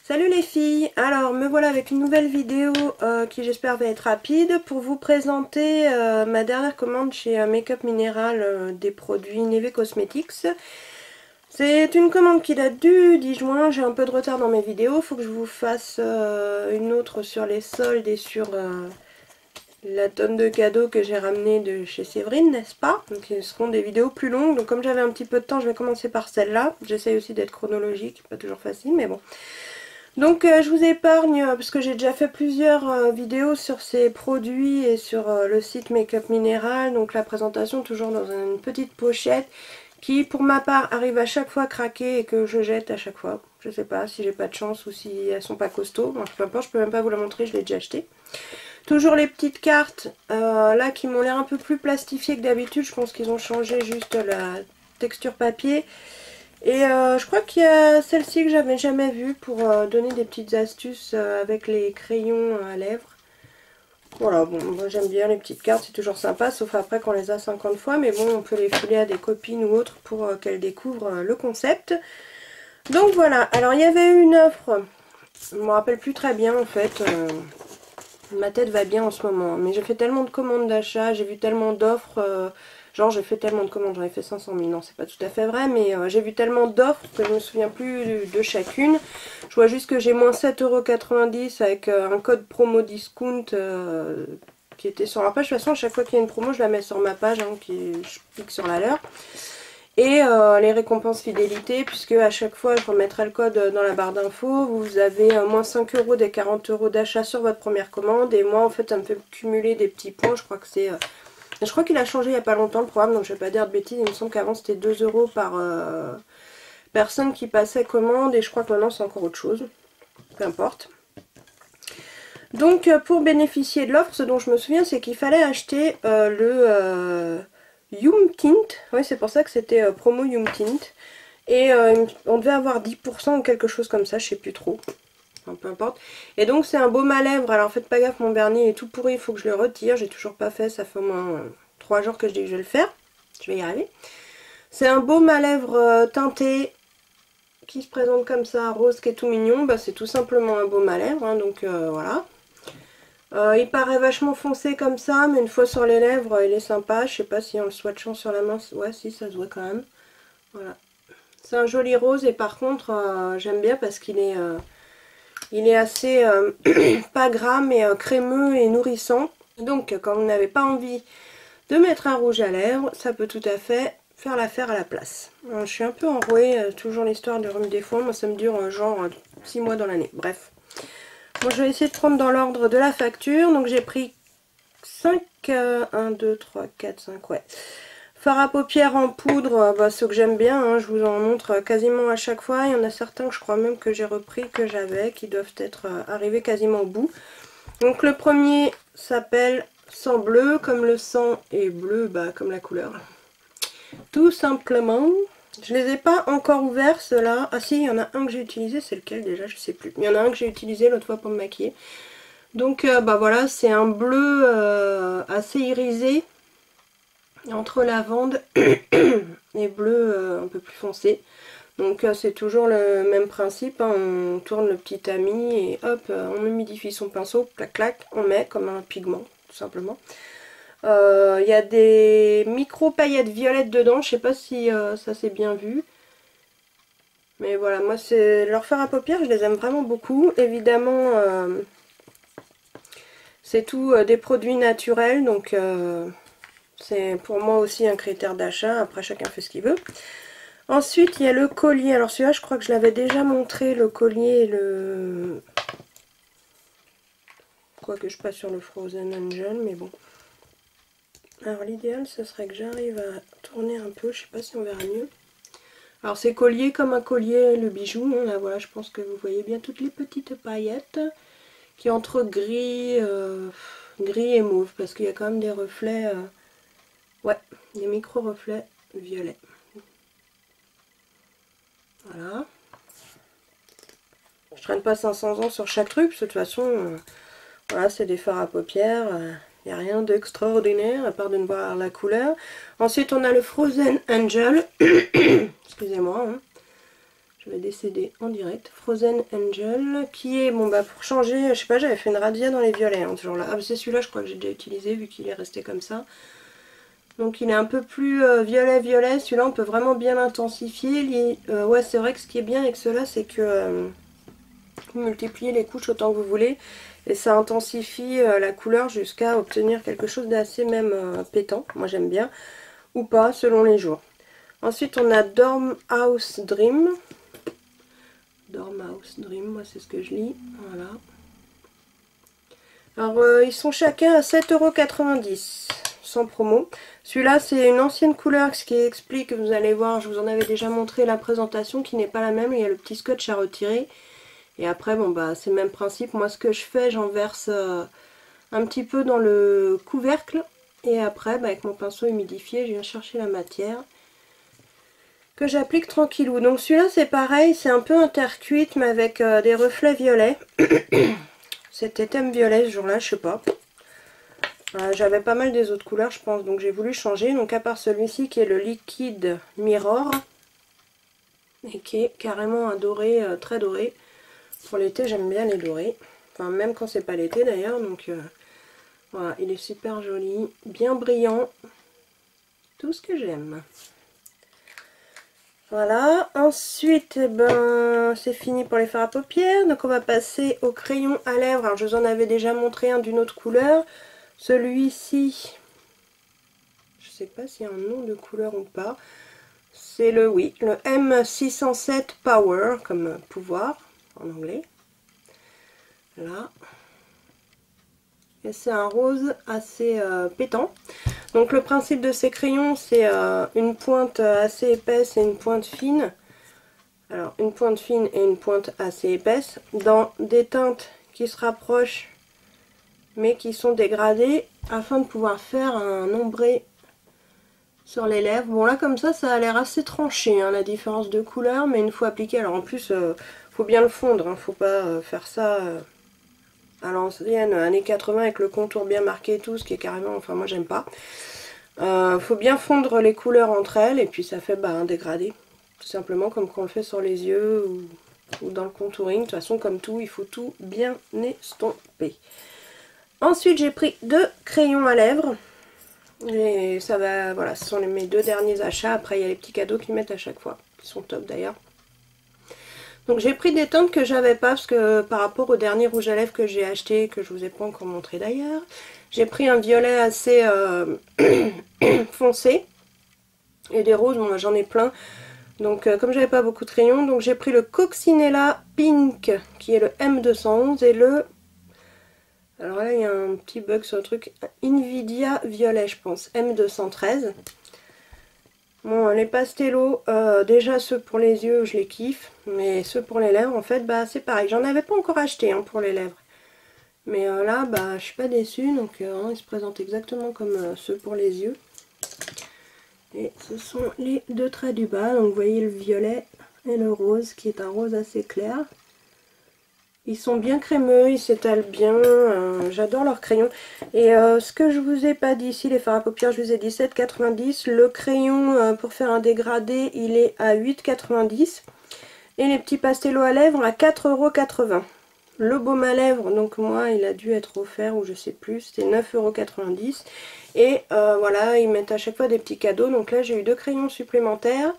Salut les filles, alors me voilà avec une nouvelle vidéo qui j'espère va être rapide pour vous présenter ma dernière commande chez Make-up Mineral des produits Neve Cosmetics. C'est une commande qui date du 10 juin, j'ai un peu de retard dans mes vidéos, faut que je vous fasse une autre sur les soldes et sur la tonne de cadeaux que j'ai ramené de chez Séverine, n'est-ce pas? Donc ce seront des vidéos plus longues, donc comme j'avais un petit peu de temps je vais commencer par celle-là. J'essaye aussi d'être chronologique, pas toujours facile mais bon. Donc je vous épargne, parce que j'ai déjà fait plusieurs vidéos sur ces produits et sur le site Make-up Mineral. Donc la présentation toujours dans une petite pochette qui pour ma part arrive à chaque fois à craquer et que je jette à chaque fois. Je sais pas si j'ai pas de chance ou si elles sont pas costauds. Bon, peu importe, je peux même pas vous la montrer, je l'ai déjà acheté. Toujours les petites cartes là qui m'ont l'air un peu plus plastifiées que d'habitude. Je pense qu'ils ont changé juste la texture papier. Et je crois qu'il y a celle-ci que j'avais jamais vue pour donner des petites astuces avec les crayons à lèvres. Voilà, bon, moi j'aime bien les petites cartes, c'est toujours sympa, sauf après qu'on les a 50 fois, mais bon, on peut les filer à des copines ou autres pour qu'elles découvrent le concept. Donc voilà, alors il y avait eu une offre, je me rappelle plus très bien en fait, ma tête va bien en ce moment, mais j'ai fait tellement de commandes d'achat, j'ai vu tellement d'offres... Genre j'ai fait tellement de commandes, j'en ai fait 500 000, non c'est pas tout à fait vrai, mais j'ai vu tellement d'offres que je me souviens plus de chacune. Je vois juste que j'ai moins 7,90 € avec un code promo discount qui était sur ma page. De toute façon à chaque fois qu'il y a une promo je la mets sur ma page, hein, je clique sur la leur. Et les récompenses fidélité, puisque à chaque fois je remettrai le code dans la barre d'infos, vous avez moins 5 € des 40 € d'achat sur votre première commande. Et moi en fait ça me fait cumuler des petits points, je crois que c'est... Je crois qu'il a changé il n'y a pas longtemps le programme, donc je vais pas dire de bêtises, il me semble qu'avant c'était 2 € par personne qui passait commande et je crois que maintenant c'est encore autre chose, peu importe. Donc pour bénéficier de l'offre, ce dont je me souviens c'est qu'il fallait acheter le Yum Tint, oui c'est pour ça que c'était promo Yum Tint, et on devait avoir 10% ou quelque chose comme ça, je sais plus trop. Enfin, peu importe. Et donc c'est un baume à lèvres. Alors faites pas gaffe, mon vernis est tout pourri, il faut que je le retire. J'ai toujours pas fait, ça fait au moins 3 jours que je dis que je vais le faire. Je vais y arriver. C'est un baume à lèvres teinté qui se présente comme ça, rose, qui est tout mignon. Bah, c'est tout simplement un baume à lèvres, hein, donc voilà. Il paraît vachement foncé comme ça, mais une fois sur les lèvres, il est sympa. Je sais pas si en le swatchant sur la main, ouais si ça se voit quand même. Voilà. C'est un joli rose et par contre j'aime bien parce qu'il est... il est assez, pas gras, mais crémeux et nourrissant. Donc quand vous n'avez pas envie de mettre un rouge à lèvres, ça peut tout à fait faire l'affaire à la place. Alors, je suis un peu enrouée, toujours l'histoire de rhume des foins. Moi ça me dure genre 6 mois dans l'année. Bref. Moi je vais essayer de prendre dans l'ordre de la facture. Donc j'ai pris 5, 1, 2, 3, 4, 5, ouais. Fard à paupières en poudre, bah, ceux que j'aime bien, hein, je vous en montre quasiment à chaque fois. Il y en a certains que je crois même que j'ai repris, que j'avais, qui doivent être arrivés quasiment au bout. Donc le premier s'appelle Sang bleu, comme le sang est bleu, bah, comme la couleur. Tout simplement. Je les ai pas encore ouverts ceux-là. Ah si, il y en a un que j'ai utilisé, c'est lequel déjà, je sais plus. Il y en a un que j'ai utilisé l'autre fois pour me maquiller. Donc bah voilà, c'est un bleu assez irisé. Entre lavande et bleu un peu plus foncé. Donc c'est toujours le même principe, hein. On tourne le petit tamis et hop, on humidifie son pinceau, clac clac, on met comme un pigment tout simplement. Il y a des micro paillettes violettes dedans, je sais pas si ça s'est bien vu. Mais voilà, moi c'est leur fard à paupières, je les aime vraiment beaucoup. Évidemment c'est tout des produits naturels, donc... c'est pour moi aussi un critère d'achat, après chacun fait ce qu'il veut. Ensuite il y a le collier, alors celui-là je crois que je l'avais déjà montré, le collier et le... Quoique je passe sur le Frozen Angel, mais bon. Alors l'idéal ce serait que j'arrive à tourner un peu, je sais pas si on verra mieux. Alors c'est collier comme un collier, le bijou, hein. Là voilà je pense que vous voyez bien toutes les petites paillettes qui entre gris, gris et mauve, parce qu'il y a quand même des reflets... ouais, des micro-reflets violets. Voilà. Je traîne pas 500 ans sur chaque truc, parce que de toute façon, voilà, c'est des fards à paupières. Il n'y a rien d'extraordinaire, à part de ne voir la couleur. Ensuite, on a le Frozen Angel. Excusez-moi. Hein. Je vais décéder en direct. Frozen Angel, qui est, bon bah pour changer, je sais pas, j'avais fait une radia dans les violets hein, ce jour-là. Ah, c'est celui-là, je crois que j'ai déjà utilisé vu qu'il est resté comme ça. Donc il est un peu plus violet-violet. Celui-là, on peut vraiment bien l'intensifier. Ouais, c'est vrai que ce qui est bien avec ceux-là, c'est que vous multipliez les couches autant que vous voulez. Et ça intensifie la couleur jusqu'à obtenir quelque chose d'assez même pétant. Moi, j'aime bien. Ou pas, selon les jours. Ensuite, on a Dormhouse Dream. Dormhouse Dream, moi c'est ce que je lis. Voilà. Alors, ils sont chacun à 7,90 € sans promo. Celui-là, c'est une ancienne couleur, ce qui explique, vous allez voir, je vous en avais déjà montré la présentation qui n'est pas la même. Il y a le petit scotch à retirer. Et après, bon bah, c'est le même principe. Moi, ce que je fais, j'en verse un petit peu dans le couvercle. Et après, bah, avec mon pinceau humidifié, je viens chercher la matière que j'applique tranquillou. Donc celui-là c'est pareil, c'est un peu intercuite mais avec des reflets violets. C'était thème violet ce jour-là, je sais pas. J'avais pas mal des autres couleurs je pense, donc j'ai voulu changer. Donc à part celui-ci qui est le Liquid Mirror, et qui est carrément un doré, très doré. Pour l'été j'aime bien les dorés, enfin même quand c'est pas l'été d'ailleurs. Donc voilà, il est super joli, bien brillant, tout ce que j'aime. Voilà, ensuite eh ben, c'est fini pour les fards à paupières, donc on va passer au crayon à lèvres. Alors je vous en avais déjà montré un d'une autre couleur, celui-ci, je sais pas s'il y a un nom de couleur ou pas, c'est le M607 Power, comme pouvoir en anglais, là, et c'est un rose assez pétant. Donc le principe de ces crayons, c'est une pointe assez épaisse et une pointe fine. Alors une pointe fine et une pointe assez épaisse dans des teintes qui se rapprochent mais qui sont dégradées afin de pouvoir faire un ombré sur les lèvres. Bon là comme ça a l'air assez tranché hein, la différence de couleur, mais une fois appliqué, alors en plus faut bien le fondre, hein, faut pas faire ça à l'ancienne années 80 avec le contour bien marqué et tout, ce qui est carrément, enfin moi j'aime pas. Faut bien fondre les couleurs entre elles et puis ça fait bah, un dégradé. Tout simplement comme quand on le fait sur les yeux ou dans le contouring. De toute façon comme tout, il faut tout bien estomper. Ensuite j'ai pris 2 crayons à lèvres. Et ça va, voilà, ce sont mes 2 derniers achats. Après il y a les petits cadeaux qu'ils mettent à chaque fois, qui sont top d'ailleurs. Donc j'ai pris des teintes que j'avais pas, parce que par rapport au dernier rouge à lèvres que j'ai acheté, que je vous ai pas encore montré d'ailleurs, j'ai pris un violet assez foncé. Et des roses, bon, j'en ai plein. Donc comme j'avais pas beaucoup de crayons, donc j'ai pris le Coccinella Pink, qui est le M211, et le... Alors là il y a un petit bug sur le truc, Invidia Violet je pense, M213. Bon, les pastellos, déjà ceux pour les yeux, je les kiffe. Mais ceux pour les lèvres, en fait, bah c'est pareil. J'en avais pas encore acheté hein, pour les lèvres. Mais là, bah je suis pas déçue. Donc ils se présentent exactement comme ceux pour les yeux. Et ce sont les 2 traits du bas. Donc vous voyez le violet et le rose, qui est un rose assez clair. Ils sont bien crémeux, ils s'étalent bien, j'adore leurs crayons. Et ce que je vous ai pas dit ici, les fards à paupières, je vous ai dit 7,90 €. Le crayon pour faire un dégradé, il est à 8,90 €. Et les petits pastellos à lèvres à 4,80 €. Le baume à lèvres, donc moi, il a dû être offert, ou je sais plus, c'était 9,90 €. Et voilà, ils mettent à chaque fois des petits cadeaux. Donc là, j'ai eu 2 crayons supplémentaires,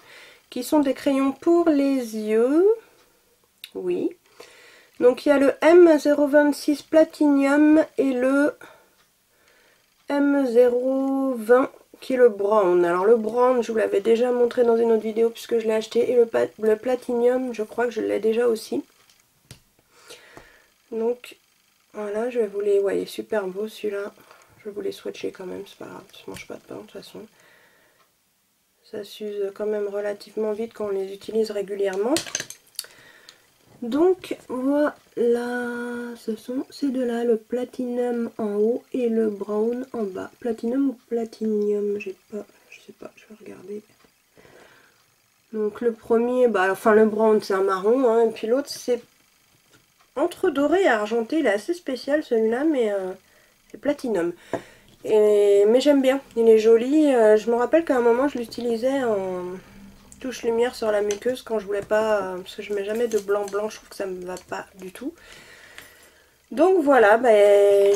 qui sont des crayons pour les yeux. Oui. Donc il y a le M026 Platinum et le M020 qui est le Brown. Alors le Brown, je vous l'avais déjà montré dans une autre vidéo puisque je l'ai acheté. Et le Platinum, je crois que je l'ai déjà aussi. Donc voilà, je vais vous les... Ouais, il est super beau celui-là. Je vais vous les swatcher quand même, c'est pas grave, ça ne mange pas de pain de toute façon. Ça s'use quand même relativement vite quand on les utilise régulièrement. Donc voilà, ce sont ces deux-là, le Platinum en haut et le Brown en bas. Platinum ou Platinium, je sais pas, je vais regarder. Donc le premier, bah enfin le Brown c'est un marron, hein, et puis l'autre c'est entre doré et argenté, il est assez spécial celui-là, mais c'est Platinum. Mais j'aime bien, il est joli, je me rappelle qu'à un moment je l'utilisais en... touche lumière sur la muqueuse quand je voulais pas, parce que je mets jamais de blanc blanc, je trouve que ça me va pas du tout. Donc voilà,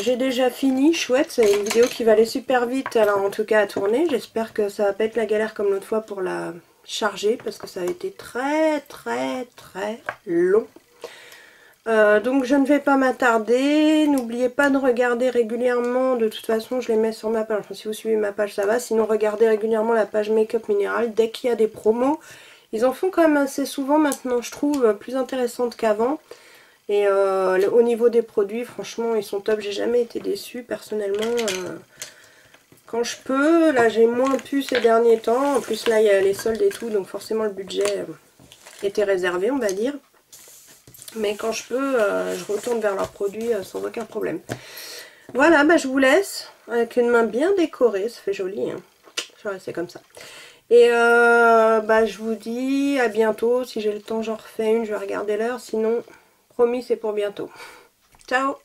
j'ai déjà fini, chouette, c'est une vidéo qui va aller super vite, alors en tout cas à tourner. J'espère que ça va pas être la galère comme l'autre fois pour la charger, parce que ça a été très long. Donc je ne vais pas m'attarder, n'oubliez pas de regarder régulièrement, de toute façon je les mets sur ma page, enfin, si vous suivez ma page ça va, sinon regardez régulièrement la page Make-up Minéral, dès qu'il y a des promos, ils en font quand même assez souvent maintenant je trouve, plus intéressantes qu'avant. Et au niveau des produits, franchement, ils sont top. J'ai jamais été déçue, personnellement. Quand je peux, là, j'ai moins pu ces derniers temps. En plus, là, il y a les soldes et tout, donc forcément, le budget était réservé, on va dire. Mais quand je peux, je retourne vers leurs produits sans aucun problème. Voilà, je vous laisse avec une main bien décorée. Ça fait joli, hein. Je vais rester comme ça. Et je vous dis à bientôt. Si j'ai le temps, j'en refais une. Je vais regarder l'heure. Sinon... promis, c'est pour bientôt. Ciao!